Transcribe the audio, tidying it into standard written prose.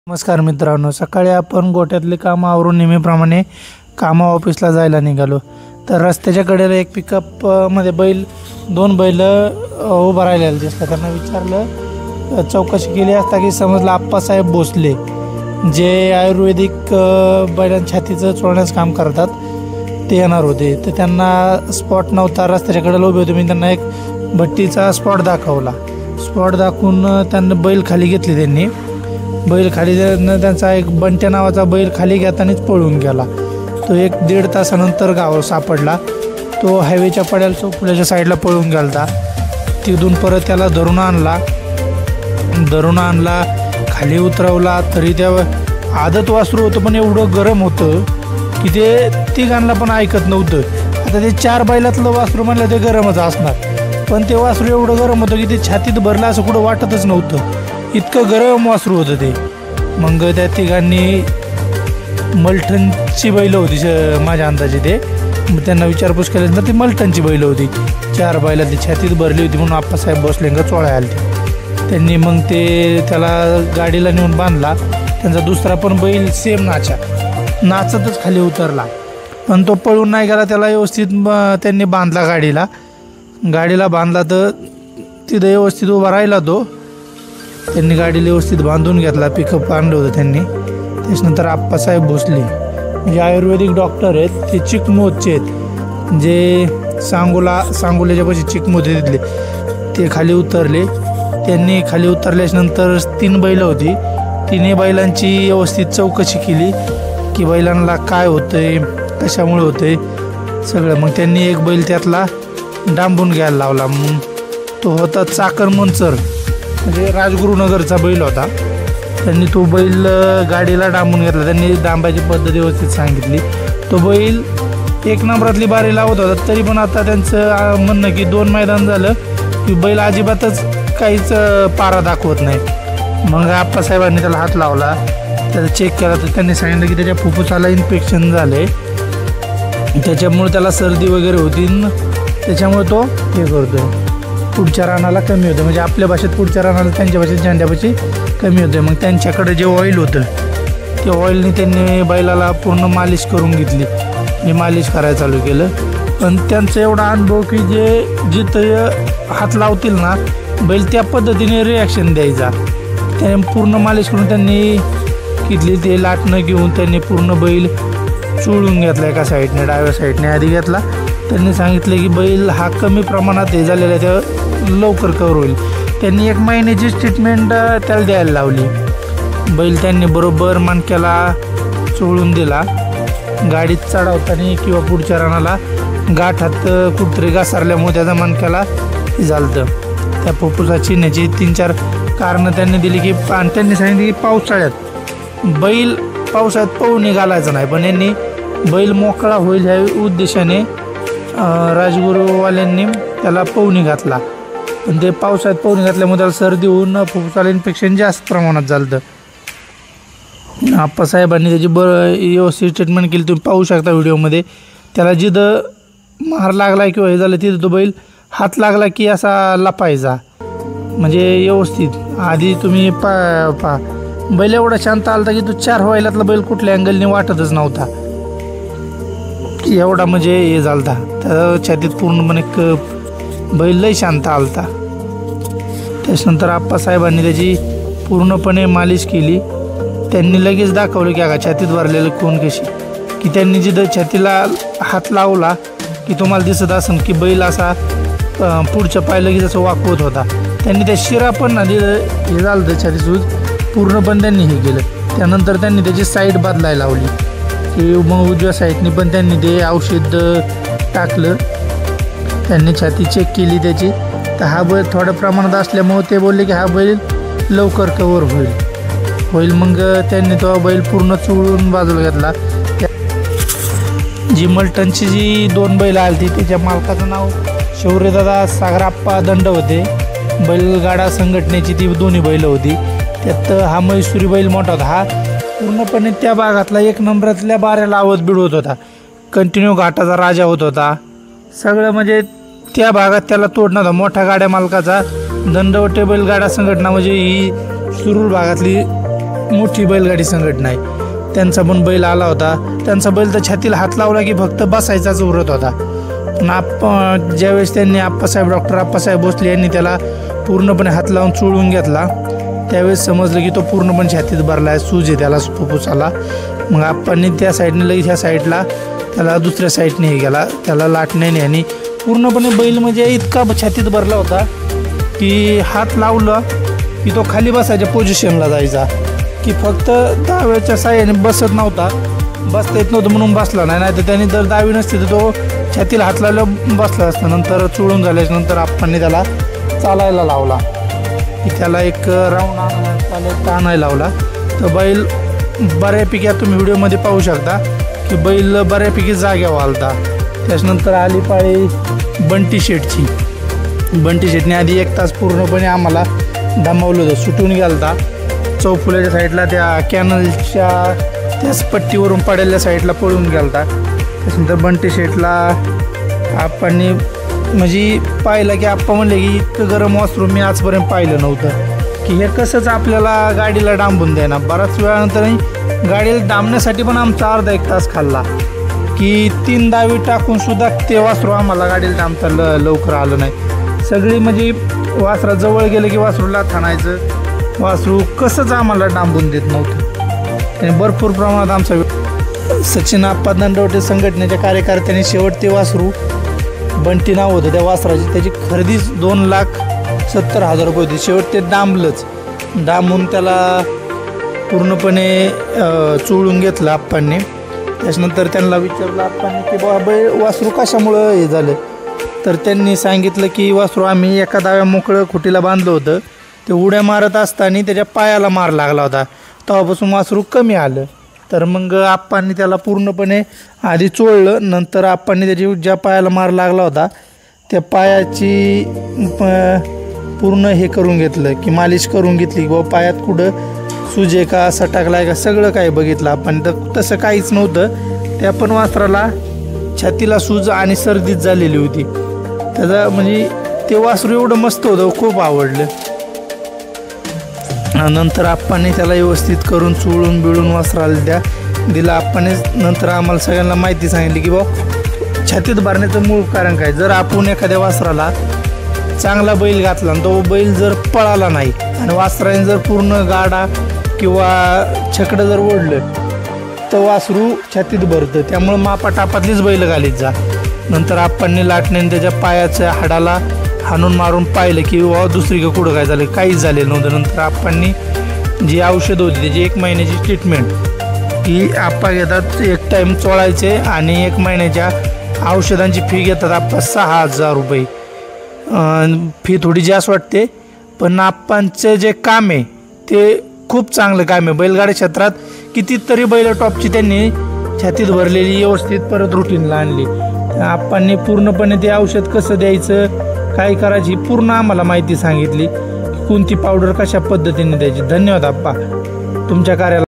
नमस्कार मित्रांनो, सकाळी आपण गोठ्यातले काम आवरून नेहमीप्रमाणे ऑफिसला जायला निघालो. तर रस्त्याच्या कडेला एक पिकअप मध्ये दोन बैल उभा राहिलेले दिसले. त्यांना विचारलं, चौकशी केली असता की समजलं आप्पासाहेब भोसले जे आयुर्वेदिक बैलांच्या छातीचं चोळण्याचं काम करतात ते येणार होते. तर त्यांना स्पॉट नव्हता, रस्त्याच्या कडेला उभे होते. मी त्यांना एक भट्टीचा स्पॉट दाखवला. स्पॉट दाखवून त्यांना बैल खाली घेतले. त्यांनी बैल खाली त्यांचा एक बंट्या नावाचा बैल खाली घेतानाच पळून गेला. तो 1-1.5 तासानंतर गावावर सापडला. तो हायवेच्या पड्याला चौफुल्याच्या साईडला पळून गेला. तिथून परत त्याला धरून आणला खाली उतरवला. तरी त्या आदत वासरू होतं, पण एवढं गरम होतं की ते तिघांना पण ऐकत नव्हतं. आता ते 4 बैलातलं वासरू म्हणलं ते गरमच असणार, पण ते वासरू एवढं गरम होतं की ते छातीत भरलं असं कुठं वाटतच नव्हतं. इतकं गरम वासरू होतं ते. मग त्या तिघांनी मलठणची बैलं होती माझ्या अंदाजे. ते मग त्यांना विचारपूस केल्यानंतर ती मलठणची बैलं होती. 4 बैलातली छातीत भरली होती म्हणून आप्पासाहेब भोसलेंना चोळायला आले. त्यांनी मग त्याला गाडीला नेऊन बांधला. त्यांचा दुसरा पण बैल सेम नाचतच खाली उतरला, पण तो पळून नाही गेला. त्याला व्यवस्थित त्यांनी बांधला गाडीला बांधला. तर तिथं व्यवस्थित उभा राहिला तो. त्यांनी गाडीला व्यवस्थित बांधून घेतला. पिकअप आणलं होतं त्यांनी. त्याच्यानंतर आप्पासाहेब भोसले जे आयुर्वेदिक डॉक्टर आहेत, ते चिकमोहचे आहेत, जे सांगोल्याच्या पाशी चिकमोह तिथले. ते खाली उतरले. त्यांनी खाली उतरल्याच्यानंतर 3 बैलं होती. 3 बैलांची व्यवस्थित चौकशी केली की बैलांना काय होतंय, कशामुळे होतंय सगळं. मग त्यांनी एक बैल त्यातला डांबून घ्यायला लावला. मग तो होता चाकर मंचर, म्हणजे राजगुरुनगरचा बैल होता. त्यांनी तो बैल गाडीला डांबून घेतला. त्यांनी डांबायची पद्धत व्यवस्थित सांगितली. तो बैल 1 नंबरातली बारी लावत होता. तरी पण आता त्यांचं म्हणणं की 2 मैदान झालं की बैल अजिबातच काहीच पारा दाखवत नाही. मग आप्पासाहेबांनी त्याला हात लावला, त्याला चेक केला. तर त्यांनी सांगितलं की त्याच्या फुफ्फुसाला इन्फेक्शन झाले, त्याच्यामुळे त्याला सर्दी वगैरे होती. त्याच्यामुळे तो हे करतो, पुढच्या रानाला कमी होतं. म्हणजे आपल्या भाषेत पुढच्या रानाला, त्यांच्या भाषेत झेंड्यापाशी कमी होते. मग त्यांच्याकडे जे ऑइल होतं ते ऑइलने त्यांनी बैलाला पूर्ण मालिश करून घेतली. मी मालिश करायला चालू केलं. पण त्यांचा एवढा अनुभव की जिथं हात लावतील ना बैल त्या पद्धतीने रिॲक्शन द्यायचा. त्याने पूर्ण मालिश करून त्यांनी घेतली. ते लाटणं घेऊन त्यांनी पूर्ण बैल चोळून घेतला. एका साईडने, डाव्या साईडने आधी घेतला. त्यांनी सांगितलं की बैल हा कमी प्रमाणात हे झालेला आहे, त्या लवकर कव्हर होईल. त्यांनी 1 महिन्याची ट्रीटमेंट त्याला द्यायला लावली. बैल त्यांनी बरोबर मणक्याला चोळून दिला. गाडीत चढवताना किंवा पुढच्या रानाला गाठात कुठतरी घसरल्यामुळे त्याच्या मणक्याला झालं. त्या फुफ्फुसाची चिन्हाची 3-4 कारणं त्यांनी दिली की, आणि त्यांनी सांगितलं की पावसाळ्यात पळून घालायचं नाही, पण यांनी बैल मोकळा होईल ह्या उद्देशाने राजगुरूवाल्यांनी त्याला पवनी घातला. पण ते पावसाळ्यात पवनी घातल्यामुळे त्याला सर्दी होऊन फुफ्फुसाला इन्फेक्शन जास्त प्रमाणात झालं. आप्पासाहेबांनी त्याची व्यवस्थित ट्रीटमेंट केली. तुम्ही पाहू शकता व्हिडिओमध्ये. त्याला जिथं मार लागला किंवा हे झालं तिथं तो बैल हात लागला की असा लपायचा, म्हणजे व्यवस्थित. आधी तुम्ही बैल एवढा शांत आलता की तो 4 व्हायलातला बैल कुठल्या अँगलने वाटतच नव्हता, एवढा म्हणजे हे झालता. त्या छातीत पूर्णपणे बैल लय शांत आलता. त्याच्यानंतर आप्पासाहेबांनी त्याची पूर्णपणे मालिश केली. त्यांनी लगेच दाखवलं की छातीत भरलेलं कोण कशी, की त्यांनी जिथं छातीला हात लावला की तुम्हाला दिसत असेल की बैल असा पुढच्या पाय लगेच असं वाकवत होता. त्यांनी त्या शिरा पण ना हे झालं तर छातीसूज पूर्णपणे त्यांनी हे केलं. त्यानंतर त्यांनी त्याची साईड बदलायला लावली की मग उजव्या साईडनी पण त्यांनी ते औषध टाकलं. त्यांनी छाती चेक केली त्याची. तर हा बैल थोड्या प्रमाणात असल्यामुळे ते बोलले की हा बैल लवकर कव्हर होईल. मग त्यांनी तो बैल पूर्ण चोळून बाजूला घेतला. जी मलटणची जी 2 बैल आली त्याच्या मालकाचं नाव शौर्यदादा सागराप्पा दंड होते. बैलगाडा संघटनेची ती 2 बैलं होती. त्यात हा मैसुरी बैल मोठा होता. हा पूर्णपणे त्या भागातला 1 नंबरातल्या बाऱ्याला आवत बिडवत होता. कंटिन्यू घाटाचा राजा होत होता. सगळं म्हणजे त्या भागात त्याला तोड नव्हता. मोठ्या गाड्या मालकाचा दंडवटे बैलगाडा संघटना म्हणजे ही सुरूर भागातली मोठी बैलगाडी संघटना आहे, त्यांचा पण बैल आला होता. त्यांचा बैल तर छातीला हात लावला की फक्त बसायचाच उरत होता. पण ज्यावेळेस त्यांनी डॉक्टर आप्पासाहेब भोसले यांनी त्याला पूर्णपणे हात लावून चोळून घेतला, त्यावेळेस समजलं की तो पूर्णपणे छातीत भरला आहे, सूज आहे त्याला फुफ्फुसाला. मग आप्पांनी त्या साईडने लगेच ह्या साईडला त्याला दुसऱ्या साईडने हे गेला, त्याला लाटण्याने आणि पूर्णपणे बैल म्हणजे इतका छातीत भरला होता की हात लावलं की तो खाली बसायच्या पोझिशनला जायचा, की फक्त दाव्याच्या साह्याने बसत नव्हता, बसता येत नव्हतं म्हणून बसला नाही तर त्याने जर दावी नसती तर तो छातीला हात लावलं बसला असता. नंतर चोळून झाल्याच्यानंतर आप्पांनी त्याला चालायला लावला, की त्याला एक राऊंड आणायला लावला. तर बैल बऱ्यापैकी तुम्ही व्हिडिओमध्ये पाहू शकता की बैल बऱ्यापैकी जाग्यावर आलता. त्याच्यानंतर आली पाळी बंटी शेटची. बंटी शेटने आधी 1 तास पूर्णपणे आम्हाला दमावलं होतं, सुटून गेलता चौफुल्याच्या साईडला, त्या कॅनलच्या त्याच पट्टीवरून पडलेल्या साईडला पळून गेलता. त्याच्यानंतर बंटी शेटला आप्पांनी म्हणजे पाहिलं की आप्पा म्हणले की इतकं गरम वासरू मी आजपर्यंत पाहिलं नव्हतं, की हे कसंच आपल्याला गाडीला डांबून द्यायना. बराच वेळानंतर गाडीला डांबण्यासाठी पण आमचा अर्धा 1 तास खाल्ला, की 3 दावी टाकून सुद्धा ते वासरू आम्हाला गाडीला डांबता लवकर आलं नाही. सगळी म्हणजे वासरा जवळ गेलं की वासरूला थाणायचं, वासरू कसंच आम्हाला डांबून देत नव्हतं. आणि भरपूर प्रमाणात आमचा सचिन आप्पा दंडवटे संघटनेच्या कार्यकर्त्यांनी शेवट ते वासरू बंटी नाव होतं त्या वासराची, त्याची खरेदीच 2,70,000 रुपये होती. शेवट ते डांबलंच, डांबून त्याला पूर्णपणे चोळून घेतलं आप्पांनी. त्याच्यानंतर त्यांना विचारलं आप्पांनी की बाबा वासरू कशामुळं हे झालं, तर त्यांनी सांगितलं की वासरू आम्ही एका दाव्या मोकळं खुटीला बांधलं होतं, ते उड्या मारत असताना त्याच्या पायाला मार लागला होता, तेव्हापासून वासरू कमी आलं. तर मग आप्पांनी त्याला पूर्णपणे आधी चोळलं, नंतर आप्पांनी त्याची ज्या पायाला मार लागला होता त्या पायाची पूर्ण हे करून घेतलं, की मालिश करून घेतली, की बाबा पायात कुठं सुजे का सटाकलाय का सगळं काही बघितलं आपण. तर तसं काहीच नव्हतं, त्या पण वासराला छातीला सूज आणि सर्दीच झालेली होती. त्याचा म्हणजे ते वासरू एवढं मस्त होतं, खूप आवडलं. नंतर आप्पांनी त्याला व्यवस्थित करून चोळून बिळून वासराला दिला आप्पांनी. नंतर आम्हाला सगळ्यांना माहिती सांगितली की बाबा छातीत भरण्याचं मूळ कारण काय, जर आपण एखाद्या वासराला चांगला बैल घातला आणि तो बैल जर पळाला नाही आणि वासराने जर पूर्ण गाडा किंवा छकडं जर ओढलं तर वासरू छातीत भरतं. त्यामुळं मापाटापातलीच बैल घालीत जा. नंतर आप्पांनी लाटण्याने त्याच्या पायाच्या हाडाला हाणून मारून पाहिलं की वा दुसरी का कुठं काय झालं, काहीच झालेलं नव्हतं. नंतर आप्पांनी जी औषधं होती त्याची 1 महिन्याची ट्रीटमेंट ही आप्पा घेतात, 1 टाईम चोळायचे आणि 1 महिन्याच्या औषधांची फी घेतात आप्पा 6,000 रुपये. फी थोडी जास्त वाटते, पण आप्पांचं जे काम आहे ते खूप चांगलं काम आहे. बैलगाडी क्षेत्रात कितीतरी बैल टॉपची त्यांनी छातीत भरलेली व्यवस्थित परत रुटीनला आणली. आप्पांनी पूर्णपणे ते औषध कसं द्यायचं, काय करायची पूर्ण आम्हाला माहिती सांगितली, कोणती पावडर कशा पद्धतीने द्यायची. धन्यवाद आप्पा तुमच्या कार्याला.